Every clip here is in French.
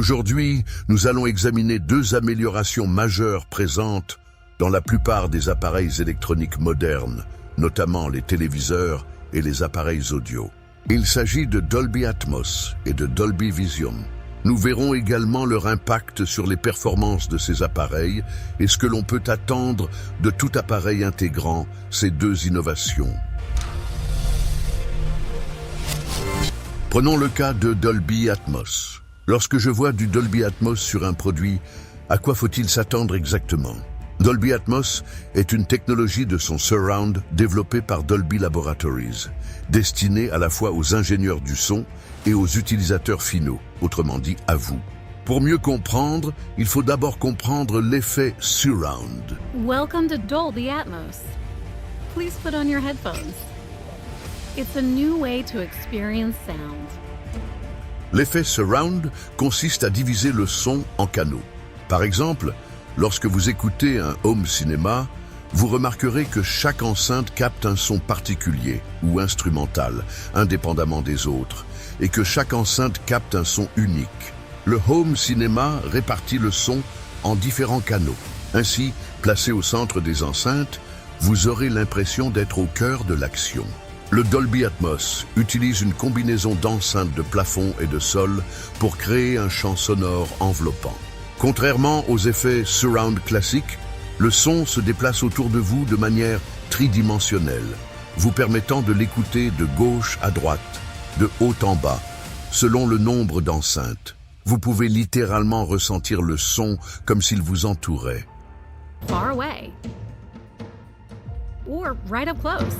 Aujourd'hui, nous allons examiner deux améliorations majeures présentes dans la plupart des appareils électroniques modernes, notamment les téléviseurs et les appareils audio. Il s'agit de Dolby Atmos et de Dolby Vision. Nous verrons également leur impact sur les performances de ces appareils et ce que l'on peut attendre de tout appareil intégrant ces deux innovations. Prenons le cas de Dolby Atmos. Lorsque je vois du Dolby Atmos sur un produit, à quoi faut-il s'attendre exactement? Dolby Atmos est une technologie de son surround développée par Dolby Laboratories, destinée à la fois aux ingénieurs du son et aux utilisateurs finaux, autrement dit à vous. Pour mieux comprendre, il faut d'abord comprendre l'effet surround. Welcome to Dolby Atmos. Please put on your headphones. It's a new way to experience sound. L'effet surround consiste à diviser le son en canaux. Par exemple, lorsque vous écoutez un home cinéma, vous remarquerez que chaque enceinte capte un son particulier ou instrumental, indépendamment des autres, et que chaque enceinte capte un son unique. Le home cinéma répartit le son en différents canaux. Ainsi, placé au centre des enceintes, vous aurez l'impression d'être au cœur de l'action. Le Dolby Atmos utilise une combinaison d'enceintes de plafond et de sol pour créer un champ sonore enveloppant. Contrairement aux effets surround classiques, le son se déplace autour de vous de manière tridimensionnelle, vous permettant de l'écouter de gauche à droite, de haut en bas, selon le nombre d'enceintes. Vous pouvez littéralement ressentir le son comme s'il vous entourait. Far away. Or right up close.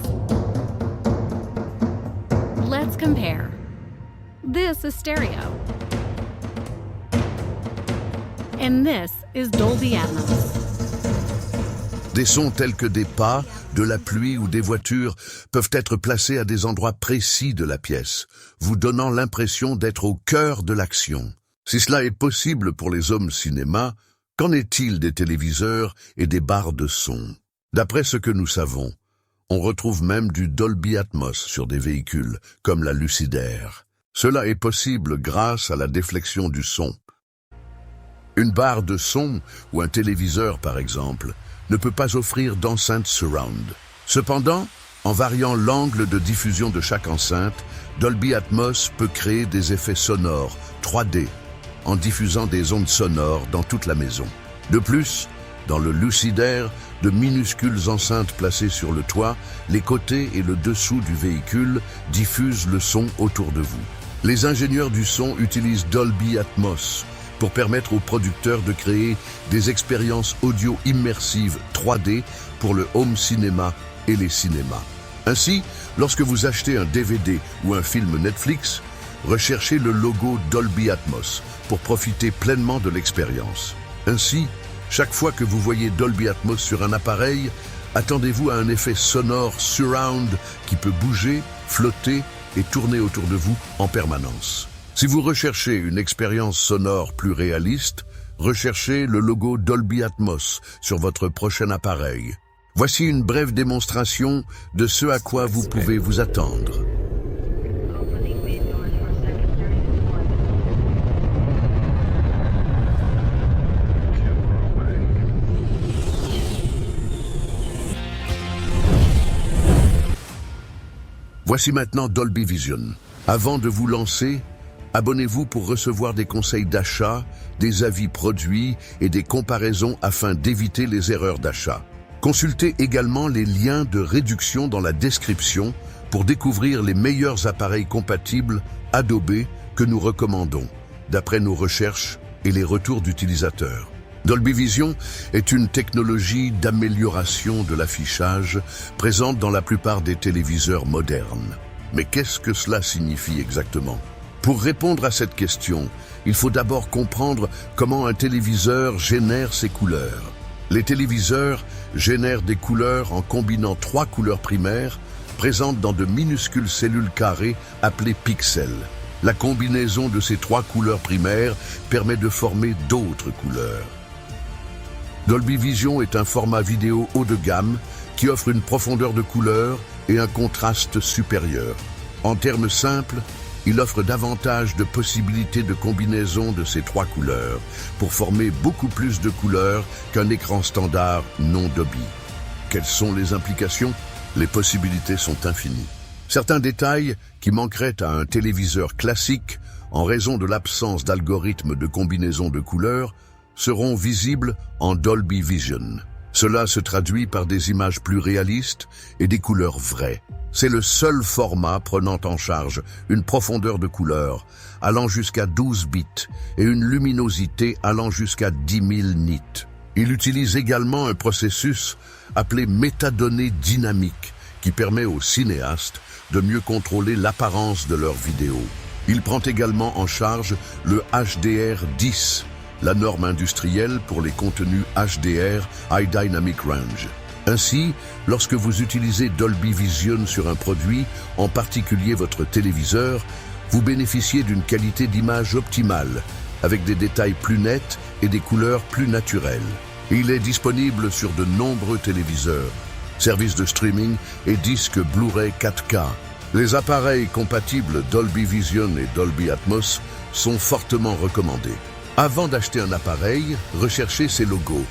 Let's compare. This is stereo. And this is Dolby Atmos. Des sons tels que des pas, de la pluie ou des voitures peuvent être placés à des endroits précis de la pièce, vous donnant l'impression d'être au cœur de l'action. Si cela est possible pour les home cinéma, qu'en est-il des téléviseurs et des barres de son? D'après ce que nous savons, on retrouve même du Dolby Atmos sur des véhicules, comme la Lucidaire. Cela est possible grâce à la déflexion du son. Une barre de son, ou un téléviseur par exemple, ne peut pas offrir d'enceinte surround. Cependant, en variant l'angle de diffusion de chaque enceinte, Dolby Atmos peut créer des effets sonores 3D, en diffusant des ondes sonores dans toute la maison. De plus, dans le Lucidaire, de minuscules enceintes placées sur le toit, les côtés et le dessous du véhicule diffusent le son autour de vous. Les ingénieurs du son utilisent Dolby Atmos pour permettre aux producteurs de créer des expériences audio immersives 3D pour le home cinéma et les cinémas. Ainsi, lorsque vous achetez un DVD ou un film Netflix, recherchez le logo Dolby Atmos pour profiter pleinement de l'expérience. Ainsi, chaque fois que vous voyez Dolby Atmos sur un appareil, attendez-vous à un effet sonore surround qui peut bouger, flotter et tourner autour de vous en permanence. Si vous recherchez une expérience sonore plus réaliste, recherchez le logo Dolby Atmos sur votre prochain appareil. Voici une brève démonstration de ce à quoi vous pouvez vous attendre. Voici maintenant Dolby Vision. Avant de vous lancer, abonnez-vous pour recevoir des conseils d'achat, des avis produits et des comparaisons afin d'éviter les erreurs d'achat. Consultez également les liens de réduction dans la description pour découvrir les meilleurs appareils compatibles Adobe que nous recommandons, d'après nos recherches et les retours d'utilisateurs. Dolby Vision est une technologie d'amélioration de l'affichage présente dans la plupart des téléviseurs modernes. Mais qu'est-ce que cela signifie exactement? Pour répondre à cette question, il faut d'abord comprendre comment un téléviseur génère ses couleurs. Les téléviseurs génèrent des couleurs en combinant 3 couleurs primaires présentes dans de minuscules cellules carrées appelées pixels. La combinaison de ces 3 couleurs primaires permet de former d'autres couleurs. Dolby Vision est un format vidéo haut de gamme qui offre une profondeur de couleur et un contraste supérieur. En termes simples, Il offre davantage de possibilités de combinaison de ces 3 couleurs pour former beaucoup plus de couleurs qu'un écran standard non Dolby. Quelles sont les implications? Les possibilités sont infinies. Certains détails qui manqueraient à un téléviseur classique en raison de l'absence d'algorithme de combinaison de couleurs seront visibles en Dolby Vision. Cela se traduit par des images plus réalistes et des couleurs vraies. C'est le seul format prenant en charge une profondeur de couleur allant jusqu'à 12 bits et une luminosité allant jusqu'à 10 000 nits. Il utilise également un processus appelé métadonnées dynamiques qui permet aux cinéastes de mieux contrôler l'apparence de leurs vidéos. Il prend également en charge le HDR10, la norme industrielle pour les contenus HDR, High Dynamic Range. Ainsi, lorsque vous utilisez Dolby Vision sur un produit, en particulier votre téléviseur, vous bénéficiez d'une qualité d'image optimale, avec des détails plus nets et des couleurs plus naturelles. Il est disponible sur de nombreux téléviseurs, services de streaming et disques Blu-ray 4K. Les appareils compatibles Dolby Vision et Dolby Atmos sont fortement recommandés. Avant d'acheter un appareil, recherchez ses logos,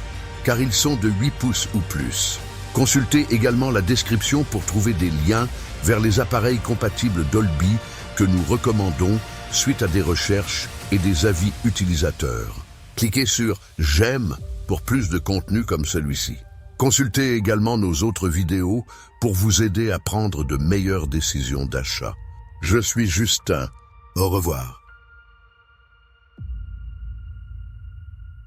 car ils sont de 8 pouces ou plus. Consultez également la description pour trouver des liens vers les appareils compatibles Dolby que nous recommandons suite à des recherches et des avis utilisateurs. Cliquez sur « J'aime » pour plus de contenu comme celui-ci. Consultez également nos autres vidéos pour vous aider à prendre de meilleures décisions d'achat. Je suis Justin. Au revoir.